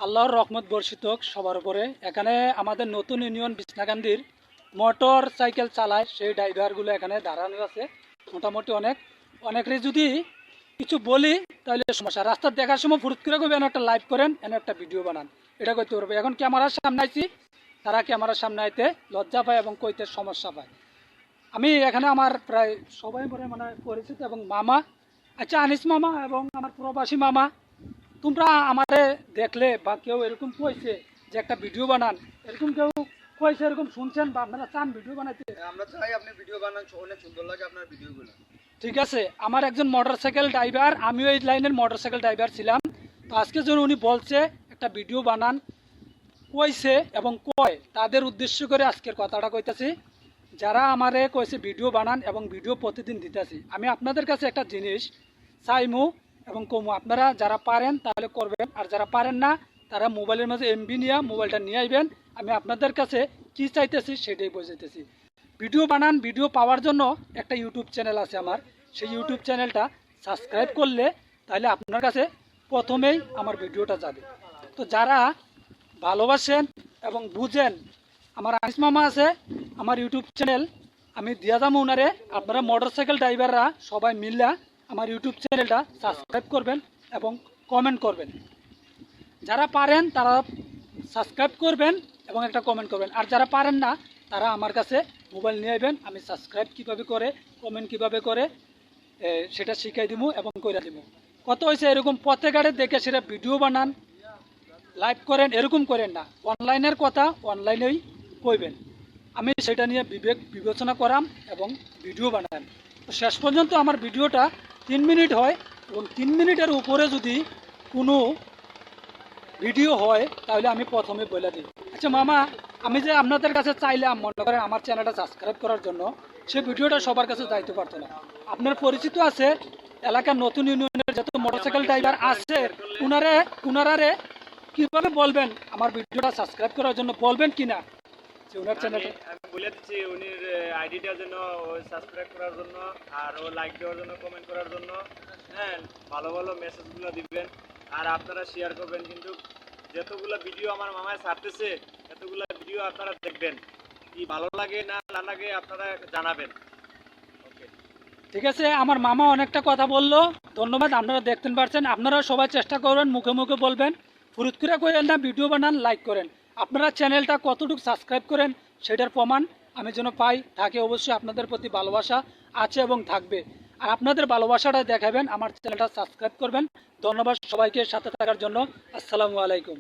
আল্লাহর রহমত বর্ষিত হোক সবার উপরে। এখানে আমাদের নতুন ইউনিয়ন বিছনাকান্দির মোটর সাইকেল চালায় সেই ড্রাইভারগুলো এখানে দাঁড়ানো আছে। মোটামুটি অনেকেরই যদি কিছু বলি তাহলে সমস্যা। রাস্তা দেখার সময় ফুরুত করে করবেন, একটা লাইভ করেন, এনে একটা ভিডিও বানান, এটা করতে পারবে। এখন ক্যামেরার সামনে আইছি, তারা ক্যামেরার সামনে আইতে লজ্জা পায় এবং কইতে সমস্যা পায়। আমি এখানে আমার প্রায় সবাই মানে পরিচিত এবং মামা, আচ্ছা আনিস মামা এবং আমার প্রবাসী মামা, তোমরা আমারে দেখলে বা কেউ এরকম কইছে যে একটা ভিডিও বানান, এরকম কেউ কইছে, এরকম শুনছেন বা আপনারা চান ভিডিও বানাইতে? আমরা চাই আপনি ভিডিও বানান, অনেক সুন্দর লাগে আপনার ভিডিওগুলো। ঠিক আছে, আমার একজন মোটরসাইকেল ড্রাইভার, আমিও এই লাইনের মোটরসাইকেল ড্রাইভার ছিলাম। তো আজকে যখন উনি বলছে একটা ভিডিও বানান, কইছে এবং কয়, তাদের উদ্দেশ্য করে আজকের কথাটা কইতাছি। যারা আমারে কইছে ভিডিও বানান এবং ভিডিও প্রতিদিন দিতেছি, আমি আপনাদের কাছে একটা জিনিস চাইমু এবং কমু, আপনারা যারা পারেন তাহলে করবেন, আর যারা পারেন না তারা মোবাইলের মাঝে এমবি নিয়ে মোবাইলটা নিয়ে আইবেন। আমি আপনাদের কাছে কি চাইতেছি সেটাই বোঝাইতেছি। ভিডিও বানান, ভিডিও পাওয়ার জন্য একটা ইউটিউব চ্যানেল আছে আমার, সেই ইউটিউব চ্যানেলটা সাবস্ক্রাইব করলে তাহলে আপনার কাছে প্রথমেই আমার ভিডিওটা যাবে। তো যারা ভালোবাসেন এবং বুঝেন, আমার আনিস মামা আছে, আমার ইউটিউব চ্যানেল আমি দিয়া যাবো ওনারে। আপনারা মোটরসাইকেল ড্রাইভাররা সবাই মিললা আমার ইউটিউব চ্যানেলটা সাবস্ক্রাইব করবেন এবং কমেন্ট করবেন। যারা পারেন তারা সাবস্ক্রাইব করবেন এবং একটা কমেন্ট করবেন, আর যারা পারেন না তারা আমার কাছে মোবাইল নিয়ে আসবেন, আমি সাবস্ক্রাইব কীভাবে করে, কমেন্ট কীভাবে করে সেটা শিখাই দিব এবং করে দিব। কত হয়েছে এরকম পথে ঘাটে দেখে সেটা ভিডিও বানান, লাইভ করেন, এরকম করেন না। অনলাইনের কথা অনলাইনেই কইবেন, আমি সেটা নিয়ে বিবেচনা করাম এবং ভিডিও বানাম। তো শেষ পর্যন্ত আমার ভিডিওটা 3 মিনিট হয় এবং 3 মিনিটের উপরে যদি কোনো ভিডিও হয় তাহলে আমি প্রথমে বলে দিই। আচ্ছা মামা, আমি যে আপনাদের কাছে চাইলাম মনে করেন আমার চ্যানেলটা সাবস্ক্রাইব করার জন্য, সেই ভিডিওটা সবার কাছে যাইতে পারতো না। আপনার পরিচিত আছে এলাকার নতুন ইউনিয়নের যত মোটরসাইকেল ড্রাইভার আছে, উনারে কিভাবে বলবেন আমার ভিডিওটা সাবস্ক্রাইব করার জন্য, বলবেন কিনা যে ওনার চ্যানেলটা? আমি বলে দিচ্ছি উনির আইডিটার জন্য, ও সাবস্ক্রাইব করার জন্য, আর ও লাইক দেওয়ার জন্য, কমেন্ট করার জন্য। হ্যাঁ, ভালো ভালো মেসেজগুলো দিবেন আর আপনারা শেয়ার করবেন। কিন্তু যতগুলো ভিডিও আমার মামায় ছাড়তেছে এতগুলো ভিডিও আপনারা দেখবেন, কি ভালো লাগে না না লাগে আপনারা জানাবেন। ওকে, ঠিক আছে, আমার মামা অনেকটা কথা বললো, ধন্যবাদ। আপনারা দেখতে পাচ্ছেন, আপনারা সবাই চেষ্টা করবেন, মুখে মুখে বলবেন, ফুরুত করে করেন না, ভিডিও বানান, লাইক করেন। আপনারা চ্যানেলটা কতটুকু সাবস্ক্রাইব করেন সেটার প্রমাণ আমি যেন পাই থাকে। অবশ্যই আপনাদের প্রতি ভালোবাসা আছে এবং থাকবে, আর আপনাদের ভালোবাসাটা দেখাবেন, আমার চ্যানেলটা সাবস্ক্রাইব করবেন। ধন্যবাদ সবাইকে সাথে থাকার জন্য। আসসালামু আলাইকুম।